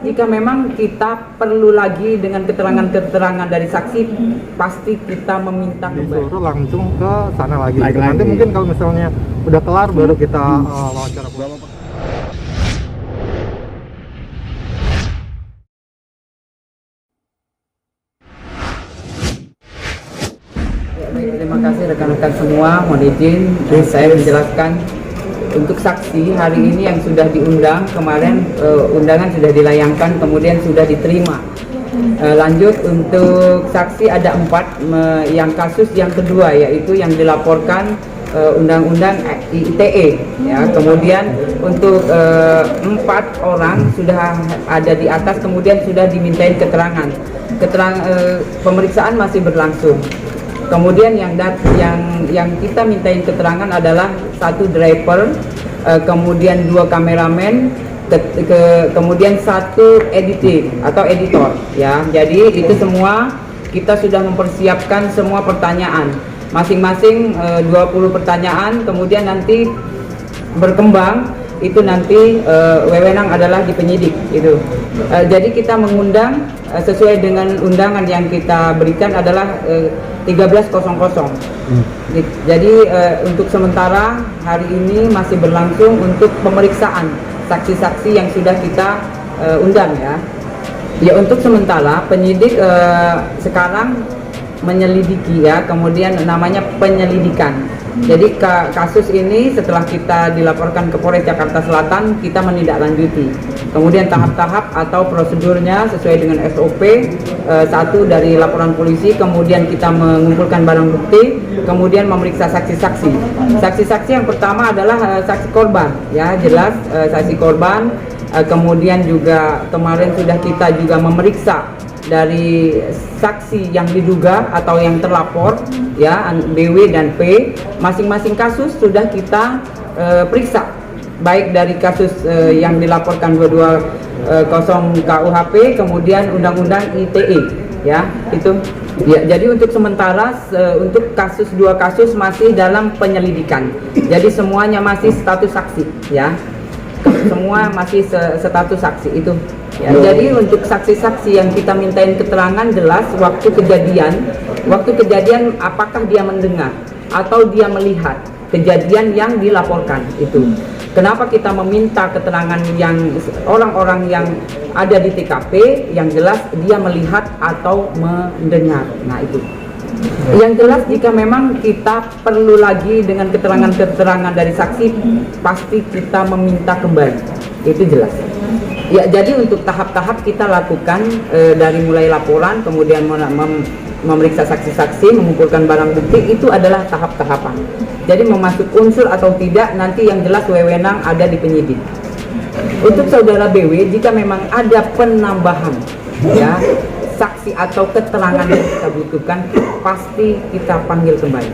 jika memang kita perlu lagi dengan keterangan-keterangan dari saksi, pasti kita meminta kembali. Disuruh langsung ke sana lagi. Nanti mungkin kalau misalnya udah kelar baru kita wawancara. Terima kasih rekan-rekan semua. Mohon izin saya menjelaskan untuk saksi hari ini yang sudah diundang kemarin, undangan sudah dilayangkan, kemudian sudah diterima. Lanjut untuk saksi ada 4, yang kasus yang kedua yaitu yang dilaporkan undang-undang ITE ya. Kemudian untuk 4 orang sudah ada di atas, kemudian sudah dimintain keterangan. Pemeriksaan masih berlangsung. Kemudian yang kita mintain keterangan adalah 1 driver, kemudian 2 kameramen, kemudian 1 editor ya. Jadi itu semua kita sudah mempersiapkan semua pertanyaan masing-masing, 20 pertanyaan, kemudian nanti berkembang itu nanti wewenang adalah di penyidik itu. Jadi kita mengundang sesuai dengan undangan yang kita berikan adalah 13.00. Jadi untuk sementara hari ini masih berlangsung untuk pemeriksaan saksi-saksi yang sudah kita undang ya. Ya untuk sementara penyidik sekarang menyelidiki ya, kemudian namanya penyelidikan. Jadi kasus ini setelah kita dilaporkan ke Polres Jakarta Selatan, kita menindaklanjuti. Kemudian tahap-tahap atau prosedurnya sesuai dengan SOP, 1 dari laporan polisi, kemudian kita mengumpulkan barang bukti, kemudian memeriksa saksi-saksi. Saksi-saksi yang pertama adalah saksi korban, ya jelas saksi korban. Kemudian juga kemarin sudah kita juga memeriksa dari saksi yang diduga atau yang terlapor ya, BW dan P. Masing-masing kasus sudah kita periksa, baik dari kasus yang dilaporkan 220 KUHP, kemudian Undang-Undang ITE ya, itu ya. Jadi untuk sementara untuk 2 kasus masih dalam penyelidikan. Jadi semuanya masih status saksi ya. Semua masih status saksi itu ya. Jadi untuk saksi-saksi yang kita mintain keterangan jelas waktu kejadian apakah dia mendengar atau dia melihat kejadian yang dilaporkan itu. Kenapa kita meminta keterangan yang orang-orang yang ada di TKP, yang jelas dia melihat atau mendengar. Nah itu. Yang jelas jika memang kita perlu lagi dengan keterangan-keterangan dari saksi, pasti kita meminta kembali. Itu jelas. Ya, jadi untuk tahap-tahap kita lakukan dari mulai laporan, kemudian memeriksa saksi-saksi, mengumpulkan barang bukti, itu adalah tahap-tahapan. Jadi memasuk unsur atau tidak nanti yang jelas wewenang ada di penyidik. Untuk saudara BW, jika memang ada penambahan ya saksi atau keterangan yang kita butuhkan, pasti kita panggil kembali.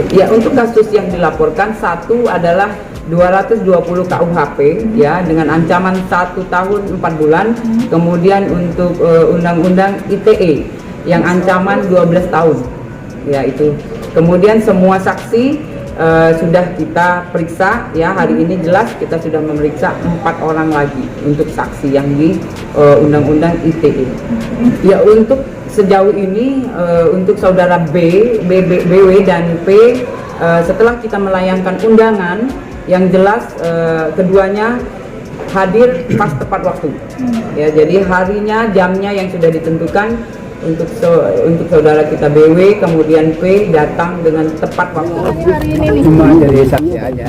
Ya, untuk kasus yang dilaporkan 1 adalah 220 KUHP ya, dengan ancaman 1 tahun 4 bulan. Kemudian untuk Undang-Undang ITE yang ancaman 12 tahun ya itu. Kemudian semua saksi sudah kita periksa ya. Hari ini jelas kita sudah memeriksa 4 orang lagi untuk saksi yang di Undang-Undang ITE. Ya untuk sejauh ini untuk saudara BW dan P, setelah kita melayangkan undangan, yang jelas keduanya hadir pas tepat waktu. Ya, jadi harinya, jamnya yang sudah ditentukan. Untuk saudara kita BW, kemudian P datang dengan tepat waktu. Hari ini nih. Cuma jadi saksi aja.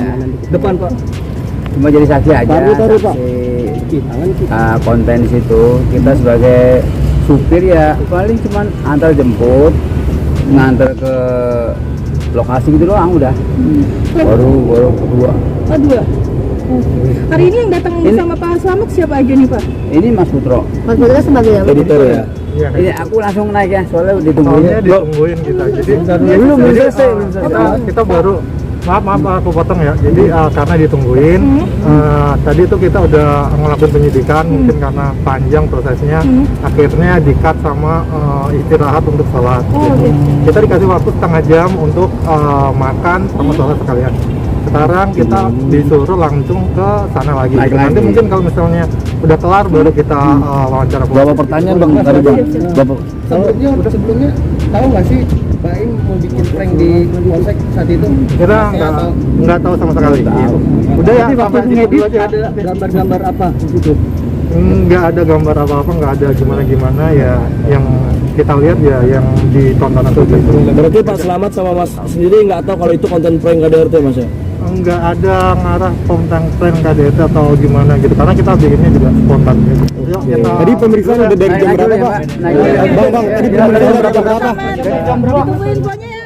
Depan Pak. Cuma jadi saksi aja. Saksi konten di situ. Kita sebagai supir ya paling cuman antar jemput, ngantar ke lokasi gitu doang udah. Baru kedua. Oh, 2. Hari ini yang datang bersama Pak Slamet siapa aja nih Pak? Ini Mas Putro. Mas Putro sebagai Editor ya. Iya, Ini aku langsung naik ya, soalnya soalnya ditungguin kita. Jadi belum selesai. kita baru maaf aku potong ya. Jadi karena ditungguin, tadi itu kita udah ngelakuin penyidikan, mungkin karena panjang prosesnya, akhirnya di-cut sama istirahat untuk sholat. Kita dikasih waktu setengah jam untuk makan sama sholat sekalian. sekarang kita disuruh langsung ke sana lagi. Naik Nanti lagi. mungkin kalau misalnya udah kelar baru kita wawancara. Berapa pertanyaan bang tadi bang? Bapak Sebelumnya tahu nggak sih Baim mau bikin prank di polsek saat itu? Kita nggak tahu sama sekali. Udah ya, sampai di situ aja. Ada gambar-gambar apa di situ? Nggak ada gambar apa-apa, nggak ada gimana-gimana ya. Yang kita lihat ya yang ditonton itu. Berarti Pak Selamat sama Mas sendiri nggak tahu kalau itu konten prank KDRT Mas ya? Nggak ada ngarah tentang tren KDRT atau gimana gitu, karena kita bikinnya juga spontan gitu. Yuk, kita Tadi pemeriksaan udah dari jam berapa Pak? Naik dulu ya. Bang, tadi pemeriksaan udah jam berapa? Ditunggu infonya ya.